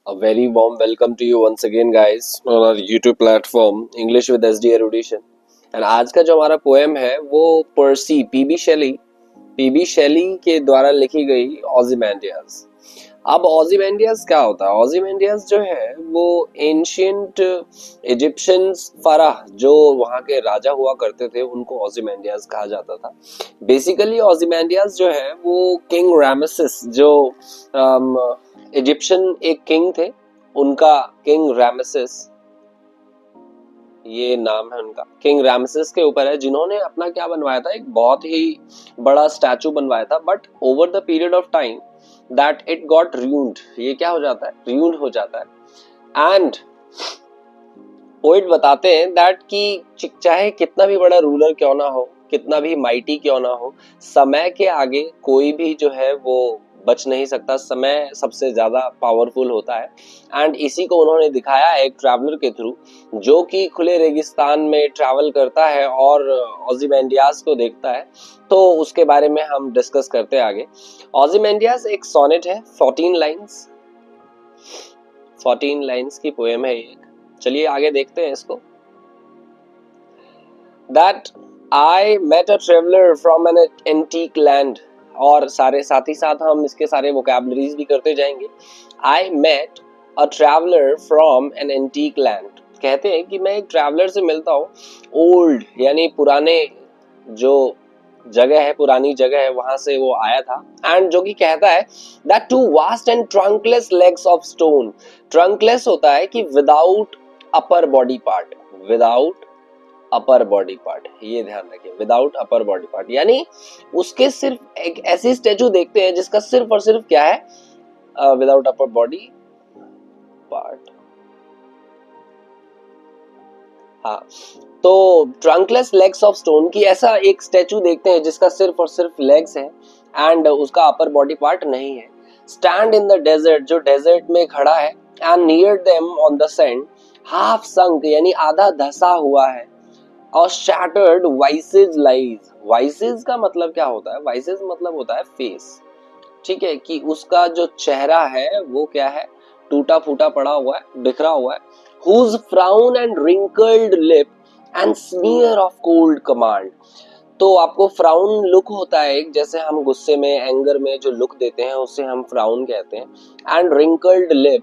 A very warm welcome to you once again, guys, on our YouTube platform English with SD Erudition. And आज का जो हमारा poem है वो पर्सी PB शेली के द्वारा लिखी गई ओzymandias। अब ओzymandias क्या होता है? ओzymandias जो है वो एंशियंट इजिप्शियंस फराह जो वहाँ के राजा हुआ करते थे उनको ओzymandias कहा जाता था। बेसिकली ओzymandias जो है वो किंग रामेसिस जो इजिप्शियन एक किंग थे, उनका किंग रामेसिस, ये नाम है उनका, किंग रामेसिस के ऊपर है, जिन्होंने अपना क्या बनवाया था, एक बहुत ही बड़ा स्टैचू बनवाया था। But over the period of time that it got ruined, ये क्या हो जाता है, ruined हो जाता है। एंड पोइट बताते हैं दैट कि चाहे कितना भी बड़ा रूलर क्यों ना हो, कितना भी माइटी क्यों ना हो, समय के आगे कोई भी जो है वो बच नहीं सकता। समय सबसे ज्यादा पावरफुल होता है। एंड इसी को उन्होंने दिखाया एक ट्रैवलर के थ्रू, जो कि खुले रेगिस्तान में ट्रैवल करता है और ओzymandias को देखता है। तो उसके बारे में हम डिस्कस करते हैं आगे। ओzymandias एक सोनेट है, 14 लाइन्स की पोएम है ये। चलिए आगे देखते हैं इसको। That I met a traveler from an antique land, और साथ ही साथ हम इसके सारे वोकैबुलरीज भी करते जाएंगे। I met a traveler from an antique land, कहते हैं कि मैं एक ट्रैवलर से मिलता हूँ, ओल्ड यानी पुराने जो जगह है, पुरानी जगह है, वहां से वो आया था। एंड जो कि कहता है that two vast and trunkless legs of stone, trunkless होता है कि without upper body part, without upper body part, ये ध्यान रखिए, विदाउट अपर बॉडी पार्ट, यानी उसके सिर्फ एक ऐसी स्टैचू देखते हैं जिसका सिर्फ और सिर्फ क्या है, विदाउट अपर बॉडी पार्ट। हाँ, तो ट्रंकलेस लेग्स ऑफ स्टोन की ऐसा एक स्टैचू देखते हैं जिसका सिर्फ और सिर्फ लेग्स है एंड उसका अपर बॉडी पार्ट नहीं है। स्टैंड इन द डेजर्ट, जो डेजर्ट में खड़ा है। And near them on the sand, half sunk यानी आधा धसा हुआ है। और शैटर्ड वाइसेज लाइज, वाइसेज का मतलब क्या होता है, वाइसेज मतलब होता है फेस, ठीक है, कि उसका जो चेहरा है वो क्या है, टूटा फूटा पड़ा हुआ है, बिखरा हुआ है। whose frown and wrinkled lip and sneer of cold command, तो आपको फ्राउन लुक होता है एक, जैसे हम गुस्से में, एंगर में जो लुक देते हैं उससे हम फ्राउन कहते हैं। And wrinkled lip,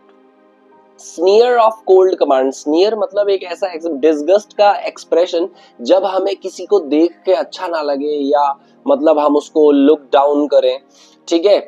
sneer of cold command, sneer मतलब एक ऐसा डिसगस्ट का एक्सप्रेशन, जब हमें किसी को देख के अच्छा ना लगे या मतलब हम उसको लुक डाउन करें, ठीक है,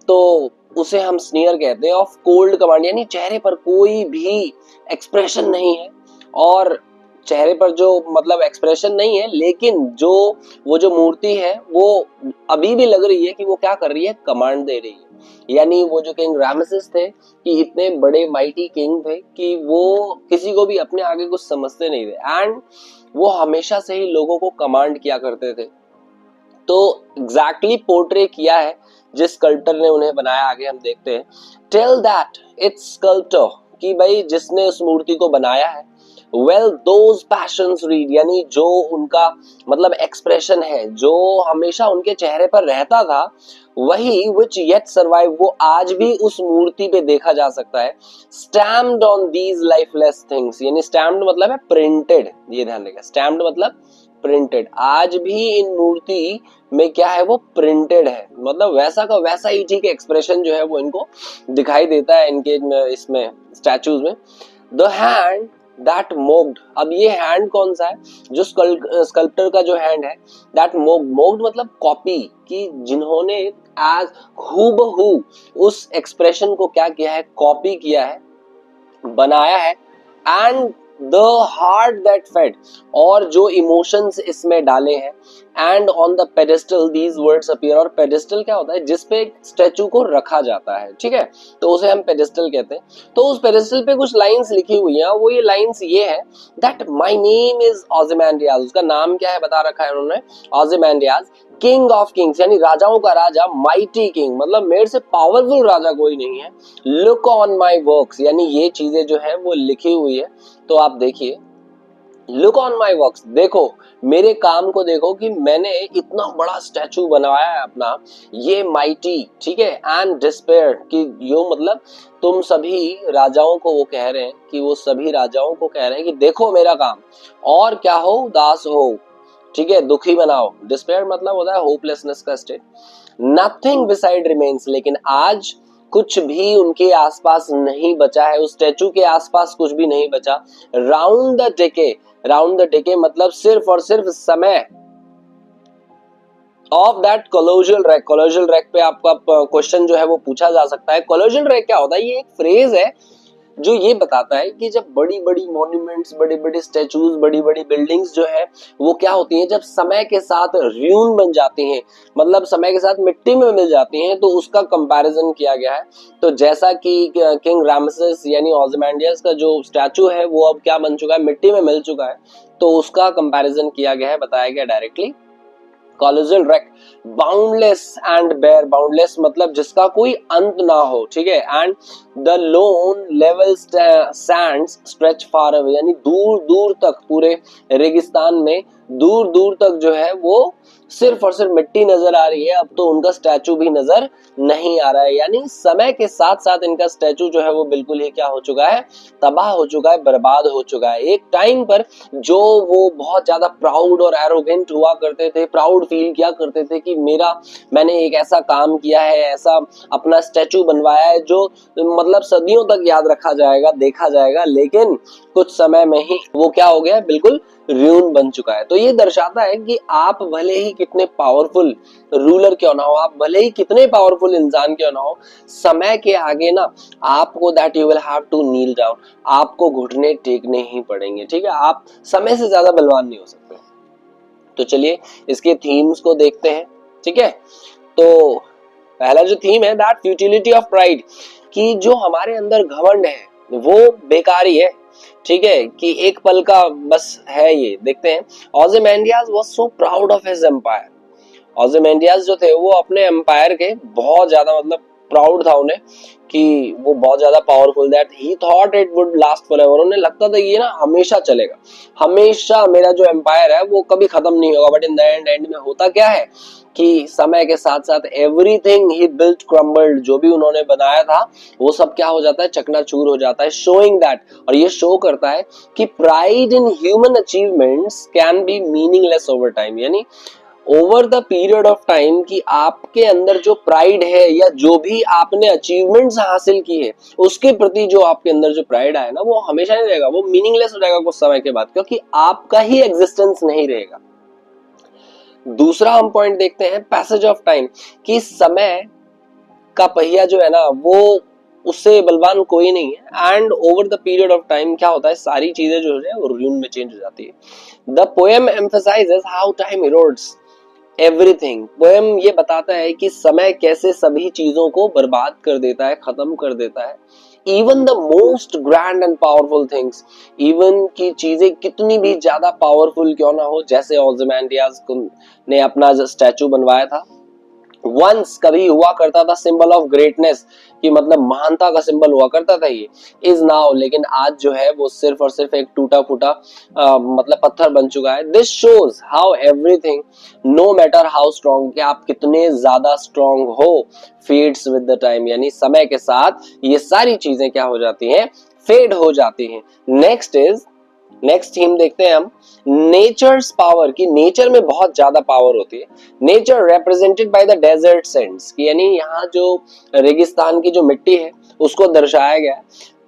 तो उसे हम स्नियर कहते हैं। ऑफ कोल्ड कमांड यानी चेहरे पर कोई भी एक्सप्रेशन नहीं है, और चेहरे पर जो मतलब एक्सप्रेशन नहीं है, लेकिन जो वो जो मूर्ति है वो अभी भी लग रही है कि वो क्या कर रही है, कमांड दे रही है। यानी वो जो किंग रामेसिस थे कि इतने बड़े माइटी किंग थे कि वो किसी को भी अपने आगे कुछ समझते नहीं थे, एंड वो हमेशा से ही लोगों को कमांड किया करते थे। तो एग्जैक्टली पोर्ट्रे किया है जिस स्कल्प्टर ने उन्हें बनाया, आगे हम देखते हैं। टेल दैट इट्स स्कल्प्टर, कि भाई जिसने उस मूर्ति को बनाया है। वेल दोज पैशंस रीड, यानी जो उनका मतलब एक्सप्रेशन है जो हमेशा उनके चेहरे पर रहता था, वही विच येट सर्वाइव, वो आज भी उस मूर्ति पे देखा जा सकता है। Stamped on these lifeless things, यानी स्टैम्प्ड मतलब है प्रिंटेड, ये ध्यान रखिएगा, स्टैम्प्ड मतलब प्रिंटेड, आज भी इन मूर्ति में क्या है, वो प्रिंटेड है, मतलब वैसा का वैसा ही ठीक एक्सप्रेशन जो है वो इनको दिखाई देता है इनके इसमें स्टैचूज में। द हैंड दैट मोक्ड, अब ये हैंड कौन सा है, जो स्कल्प्टर का जो हैंड है, दैट मोक्ड मतलब कॉपी, कि जिन्होंने एज हूबहू उस एक्सप्रेशन को क्या किया है, कॉपी किया है, बनाया है। And the heart that fed, और जो इमोशंस इसमें डाले हैं। And on the pedestal these words appear, और पेडेस्टल क्या होता है, जिसपे स्टैचू को रखा जाता है, ठीक है, तो उसे हम पेडेस्टल कहते हैं। तो उस पेडेस्टल पे कुछ लाइंस लिखी हुई हैं, वो ये लाइंस ये है दैट माय नेम इज ओzymandias, उसका नाम क्या है बता रखा है उन्होंने, ओzymandias, किंग ऑफ किंग्स, यानी राजाओं का राजा, माइटी किंग मतलब मेरे से पावरफुल राजा कोई नहीं है। लुक ऑन माई वर्क्स, यानी ये चीजें जो है वो लिखी हुई है, तो आप देखिए, लुक ऑन माई वर्क्स, देखो मेरे काम को देखो कि मैंने इतना बड़ा स्टैचू बनवाया है अपना, ये माइटी, ठीक है, एंड डिस्पेयर कि यो मतलब तुम सभी राजाओं को वो कह रहे हैं कि वो सभी राजाओं को कह रहे हैं कि देखो मेरा काम, और क्या हो, दास हो, ठीक है, दुखी बनाओ। डिस्पेयर मतलब होता है होपलेसनेस का स्टेट। नथिंग बिसाइड रिमेन्स, लेकिन आज कुछ भी उनके आसपास नहीं बचा है, उस स्टैचू के आसपास कुछ भी नहीं बचा। Round the decay, round the decay मतलब सिर्फ और सिर्फ समय of that colossal wreck. Colossal wreck पे आपका क्वेश्चन जो है वो पूछा जा सकता है। कोलोजल रैक क्या होता है? ये एक फ्रेज है जो ये बताता है कि जब बड़ी बड़ी मॉन्यूमेंट्स, बड़े बड़े स्टैचूज, बड़ी बड़ी बिल्डिंग्स जो है वो क्या होती हैं, जब समय के साथ र्यून बन जाती हैं, मतलब समय के साथ मिट्टी में मिल जाती हैं, तो उसका कंपैरिजन किया गया है। तो जैसा कि किंग रामसेस यानी ओzymandias का जो स्टैचू है वो अब क्या बन चुका है, मिट्टी में मिल चुका है, तो उसका कंपैरिजन किया गया है, बताया गया directly. Colossal wreck boundless and bare, boundless मतलब जिसका कोई अंत ना हो, ठीक है, and the lone level sands stretch far away, यानी दूर दूर तक पूरे रेगिस्तान में दूर दूर तक जो है वो सिर्फ और सिर्फ मिट्टी नजर आ रही है। अब तो उनका स्टैचू भी नजर नहीं आ रहा है, यानी समय के साथ साथ इनका स्टैचू जो है वो बिल्कुल ही क्या हो चुका है, तबाह हो चुका है, बर्बाद हो चुका है। एक टाइम पर जो वो बहुत ज्यादा प्राउड और एरोगेंट हुआ करते थे, प्राउड फील किया करते थे कि मैंने एक ऐसा काम किया है, ऐसा अपना स्टैचू बनवाया है जो मतलब सदियों तक याद रखा जाएगा, देखा जाएगा, लेकिन कुछ समय में ही वो क्या हो गया, बिल्कुल र्यून बन चुका है। तो ये दर्शाता है कि आप भले ही कितने पावरफुल रूलर क्यों ना हो, आप भले ही कितने पावरफुल इंसान क्यों ना हो, समय के आगे ना आपको that you will have to kneel down, आपको घुटने टेकने ही पड़ेंगे, ठीक है, आप समय से ज्यादा बलवान नहीं हो सकते। तो चलिए इसके थीम्स को देखते हैं, ठीक है। तो पहला जो थीम है दैट फ्यूटिलिटी ऑफ प्राइड, कि जो हमारे अंदर घमंड है वो बेकारी है, ठीक है, कि एक पल का बस है। ये देखते हैं, Ozymandias was so proud of his empire. Ozymandias जो थे वो अपने एम्पायर के बहुत ज्यादा मतलब प्राउड था उन्हें कि वो बहुत ज्यादा powerful, that he thought it would last forever, उन्हें लगता था ये ना हमेशा चलेगा, हमेशा मेरा जो एम्पायर है वो कभी खत्म नहीं होगा। बट इन द एंड में होता क्या है कि समय के साथ साथ एवरीथिंग ही बिल्ट क्रम्बल्ड, जो भी उन्होंने बनाया था वो सब क्या हो जाता है, चकनाचूर हो जाता है। शोइंग दैट, और ये शो करता है कि pride in human achievements can be meaningless over time, यानी over the period of time कि आपके अंदर जो प्राइड है या जो भी आपने अचीवमेंट्स हासिल की है उसके प्रति जो आपके अंदर जो प्राइड है ना वो हमेशा नहीं रहेगा, वो मीनिंगलेस हो जाएगा कुछ समय के बाद, क्योंकि आपका ही एग्जिस्टेंस नहीं रहेगा। दूसरा हम पॉइंट देखते हैं पैसेज ऑफ टाइम, कि समय का पहिया जो है ना वो उससे बलवान कोई नहीं है, and over the period of time क्या होता है, सारी चीजें जो है वो र्यून में चेंज हो जाती है। The poem emphasises how time erodes everything, poem ये बताता है कि समय कैसे सभी चीजों को बर्बाद कर देता है, खत्म कर देता है। Even the most grand and powerful things, even की चीजें कितनी भी ज्यादा पावरफुल क्यों ना हो, जैसे ओzymandias ने अपना स्टैचू बनवाया था, वंस कभी हुआ करता था सिंबल ऑफ ग्रेटनेस, कि मतलब महानता का सिंबल हुआ करता था, ये इज नाउ, लेकिन आज जो है वो सिर्फ और सिर्फ एक टूटा फूटा मतलब पत्थर बन चुका है। This shows how everything no matter how strong, कि आप कितने ज्यादा स्ट्रॉन्ग हो, फेड्स विद द टाइम, यानी समय के साथ ये सारी चीजें क्या हो जाती हैं, फेड हो जाती हैं। नेक्स्ट थीम देखते हैं हम, नेचर्स पावर, की नेचर में बहुत ज्यादा पावर होती है। Nature represented by the desert sands, की यानी यहाँ जो रेगिस्तान की जो मिट्टी है उसको दर्शाया गया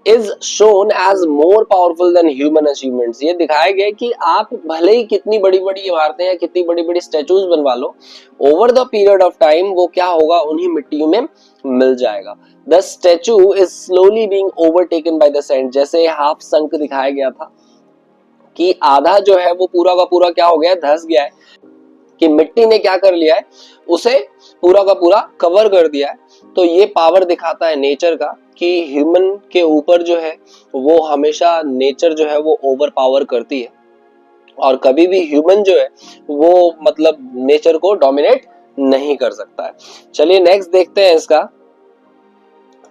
is shown as more powerful than human achievements, ये दिखाया गया कि आप भले ही कितनी बड़ी बड़ी इमारतें या कितनी बड़ी बड़ी स्टेचूज बनवा लो, over the period of time वो क्या होगा, उन्हीं मिट्टियों में मिल जाएगा। The statue is slowly being overtaken by the sand, जैसे हाफ संक दिखाया गया था कि आधा जो है वो पूरा का पूरा क्या हो गया, धंस गया है, कि मिट्टी ने क्या कर लिया है, उसे पूरा का पूरा कवर कर दिया है। तो ये पावर दिखाता है नेचर का कि ह्यूमन के ऊपर जो है वो हमेशा नेचर जो है वो ओवर पावर करती है, और कभी भी ह्यूमन जो है वो मतलब नेचर को डोमिनेट नहीं कर सकता है। चलिए नेक्स्ट देखते हैं इसका,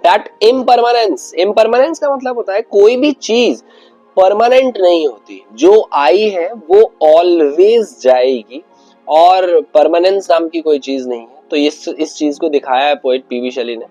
दैट इम्परमानेंस। इम्परमानेंस का मतलब होता है कोई भी चीज परमानेंट नहीं होती, जो आई है वो ऑलवेज जाएगी और परमानेंस नाम की कोई चीज नहीं है। तो इस चीज को दिखाया है पोएट पीवी शैली ने,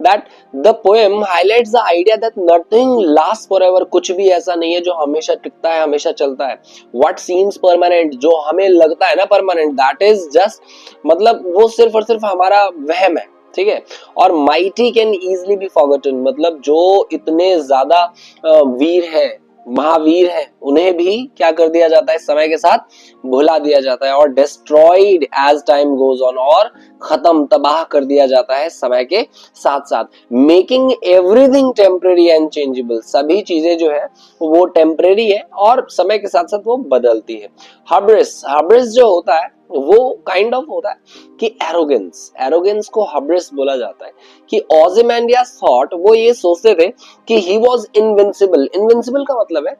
that the poem highlights the idea that nothing last forever, कुछ भी ऐसा नहीं है जो हमेशा टिकता है, हमेशा चलता है। व्हाट सीम्स परमानेंट, जो हमें लगता है ना परमानेंट, दैट इज जस्ट मतलब वो सिर्फ और सिर्फ हमारा वहम है, ठीक है। और mighty can easily be forgotten, मतलब जो इतने ज्यादा वीर है, महावीर है, उन्हें भी क्या कर दिया जाता है, समय के साथ भुला दिया जाता है। और destroyed as time goes on, और खत्म, तबाह कर दिया जाता है समय के साथ साथ। Making everything temporary and changeable, सभी चीजें जो है वो टेम्परेरी है और समय के साथ साथ वो बदलती है। हब्रिस, हब्रिस जो होता है वो काइंड ऑफ होता है कि एरोगेंस, एरोगेंस को हब्रिस बोला जाता है। कि ओzymandias थॉट, वो ये सोचते थे कि ही वाज इनविंसिबल। इनविंसिबल का मतलब है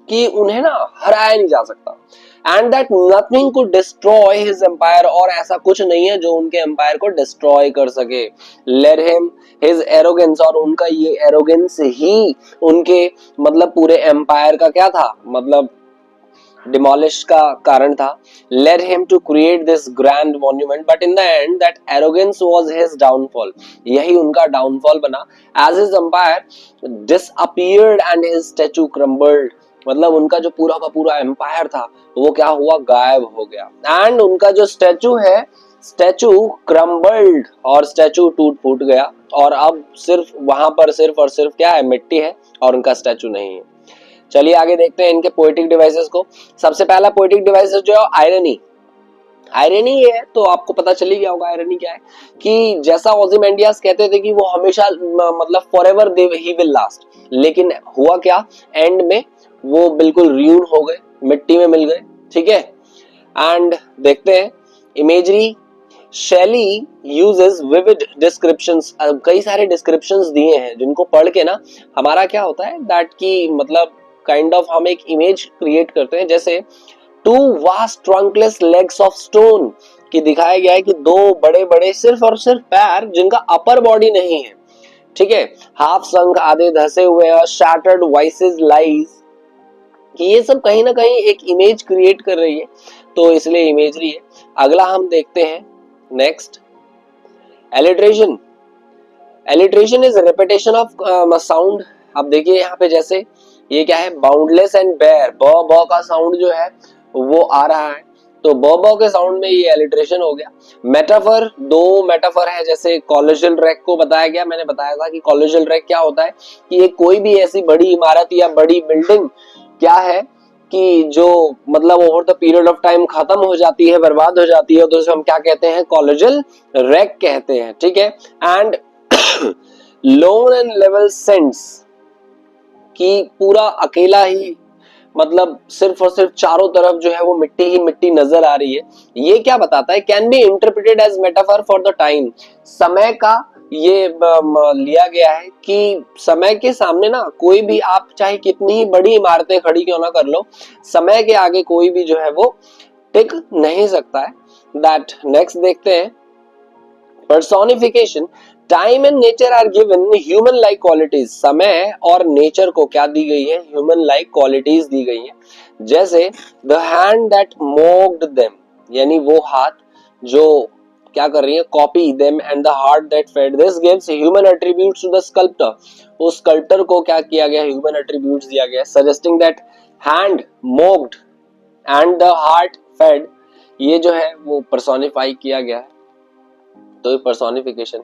कि उन्हें ना हराया नहीं जा सकता, and that nothing could destroy his empire, और ऐसा कुछ नहीं है जो उनके एम्पायर को डिस्ट्रॉय कर सके। लेट हिम हिज एरोगेंस, और उनका ये एरोगेंस ही उनके मतलब पूरे एम्पायर का क्या था, मतलब डिमोलिश का कारण था। Led him to create this grand monument, but in the end that arrogance was his downfall, यही उनका डाउनफॉल बना। As his empire disappeared and his statue crumbled, मतलब उनका जो पूरा का पूरा एम्पायर था वो क्या हुआ, गायब हो गया। एंड उनका जो स्टैचू है, स्टैचू क्रम्बल्ड, और स्टैचू टूट फूट गया, और अब सिर्फ वहां पर सिर्फ और सिर्फ क्या है, मिट्टी है और उनका स्टैचू नहीं है। चलिए आगे देखते हैं इनके पोएटिक डिवाइसेस को। सबसे पहला पोएटिक डिवाइसेस जो है आयरनी। आयरनी ये है तो आपको पता चल ही गया होगा आयरनी क्या है, कि जैसा ओzymandias कहते थे कि वो हमेशा मतलब फॉरएवर ही विल लास्ट, लेकिन हुआ क्या, एंड में वो बिल्कुल र्यून हो गए, मिट्टी में मिल गए, ठीक है। एंड देखते हैं इमेजरी। शैली यूजेस विविड डिस्क्रिप्शंस, कई सारे डिस्क्रिप्शंस दिए हैं जिनको पढ़ के ना हमारा क्या होता है, दैट की मतलब काइंड ऑफ हम एक इमेज क्रिएट करते हैं। जैसे two vast trunkless legs of stone, कि दिखाया गया है कि दो बड़े बड़े सिर्फ और सिर्फ पैर जिनका अपर बॉडी नहीं है, ठीक है। हाफ संक, आधे धसे हुए, और शैटर्ड वॉइसेस लाइज, कि ये सब कहीं ना कहीं एक इमेज क्रिएट कर रही है, तो इसलिए इमेजरी है। अगला हम देखते हैं next, alliteration. Alliteration is repetition of sound. अब देखिए यहाँ पे जैसे ये क्या है, बाउंडलेस एंड बेयर, ब का साउंड जो है वो आ रहा है, तो ब के साउंड में ये एलिट्रेशन हो गया। मेटाफर, दो मेटाफर है, जैसे कॉलोसल रैक को बताया गया, मैंने बताया था कि कॉलोसल रैक क्या होता है, कि ये कोई भी ऐसी बड़ी इमारत या बड़ी बिल्डिंग क्या है कि जो मतलब over the period of time खत्म हो जाती है, बर्बाद हो जाती है, तो उसे हम क्या कहते हैं, कॉलोसल रैक कहते हैं, ठीक है। And loan and level sense, कि पूरा अकेला ही मतलब सिर्फ और सिर्फ चारों तरफ जो है वो मिट्टी ही मिट्टी नजर आ रही है, ये क्या बताता है, can be interpreted as metaphor for the time. समय का ये लिया गया है कि समय के सामने ना कोई भी, आप चाहे कितनी ही बड़ी इमारतें खड़ी क्यों ना कर लो, समय के आगे कोई भी जो है वो टिक नहीं सकता है। दैट नेक्स्ट देखते हैं, personification. Time and nature are given human like qualities, समय और नेचर को क्या दी गई है, ह्यूमन लाइक क्वालिटीज दी गई है। जैसे the hand that mocked them, यानी वो हाथ जो क्या कर रही है, copy them, and the heart that fed, this gives human attributes to the sculptor. उस स्कल्प्टर को क्या किया गया, ह्यूमन एट्रीब्यूट्स दिया गया, suggesting that hand mocked and the heart fed, ये जो है वो पर्सोनिफाई किया गया है, तो ये पर्सोनिफिकेशन।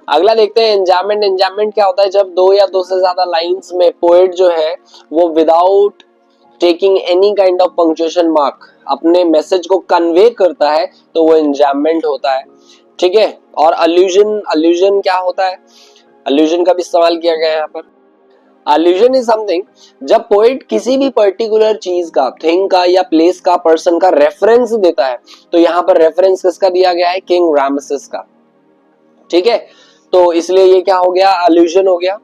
अगला देखते हैं एंजाममेंट। एंजाममेंट क्या होता है, जब दो या दो से ज्यादा लाइंस में पोएट जो है वो without taking any kind of punctuation mark अपने मैसेज को कन्वे करता है, तो वो एंजाममेंट होता है, ठीक है। और अल्यूजन, अल्यूजन क्या होता है, अल्यूजन का भी इस्तेमाल किया गया है यहाँ पर। अल्यूजन इज समथिंग, जब पोएट किसी भी पर्टिकुलर चीज का, थिंग का या प्लेस का, पर्सन का रेफरेंस देता है, तो यहाँ पर रेफरेंस किसका दिया गया है, किंग रामसेस का, ठीक है। तो इसलिए ये क्या हो गया, अल्यूजन हो गया।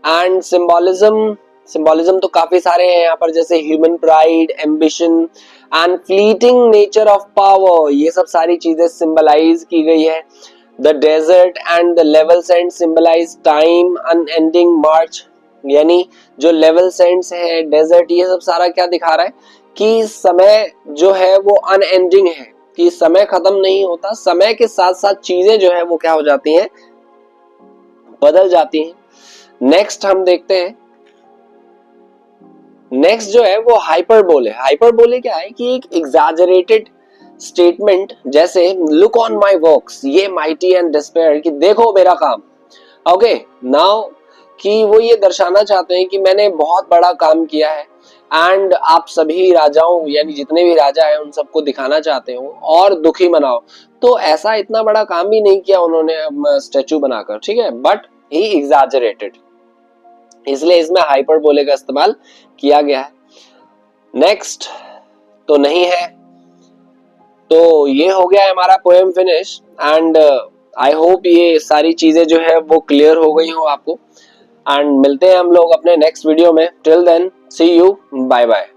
एंड सिंबोलिज्म, सिंबोलिज्म तो काफी सारे हैं यहाँ पर, जैसे human pride, ambition and fleeting nature of power, ये सब सारी चीजें सिंबलाइज की गई है। The desert and the level sand symbolise time, unending march, यानी जो लेवल सेंट्स है, डेजर्ट, ये सब सारा क्या दिखा रहा है कि समय जो है वो अनएंडिंग है, कि समय खत्म नहीं होता, समय के साथ साथ चीजें जो है वो क्या हो जाती हैं, बदल जाती हैं। नेक्स्ट हम देखते हैं, नेक्स्ट जो है वो हाइपरबोले। हाइपरबोले क्या है कि एक एग्जैजरेटेड स्टेटमेंट, जैसे लुक ऑन माय वर्क्स, ये माइटी एंड डिस्पेयर, कि देखो मेरा काम। ओके नाउ, कि वो ये दर्शाना चाहते हैं कि मैंने बहुत बड़ा काम किया है, एंड आप सभी राजाओं यानी जितने भी राजा हैं उन सबको दिखाना चाहते हो और दुखी मनाओ। तो ऐसा इतना बड़ा काम भी नहीं किया उन्होंने स्टेचू बनाकर, ठीक है, बट ही एग्जैजरेटेड, इसलिए इसमें हाइपरबोले का इस्तेमाल किया गया है। नेक्स्ट तो नहीं है। तो ये हो गया है हमारा poem finish, and I hope ये सारी चीजें जो है वो क्लियर हो गई हो आपको, एंड मिलते हैं हम लोग अपने नेक्स्ट वीडियो में। Till then see you, bye bye.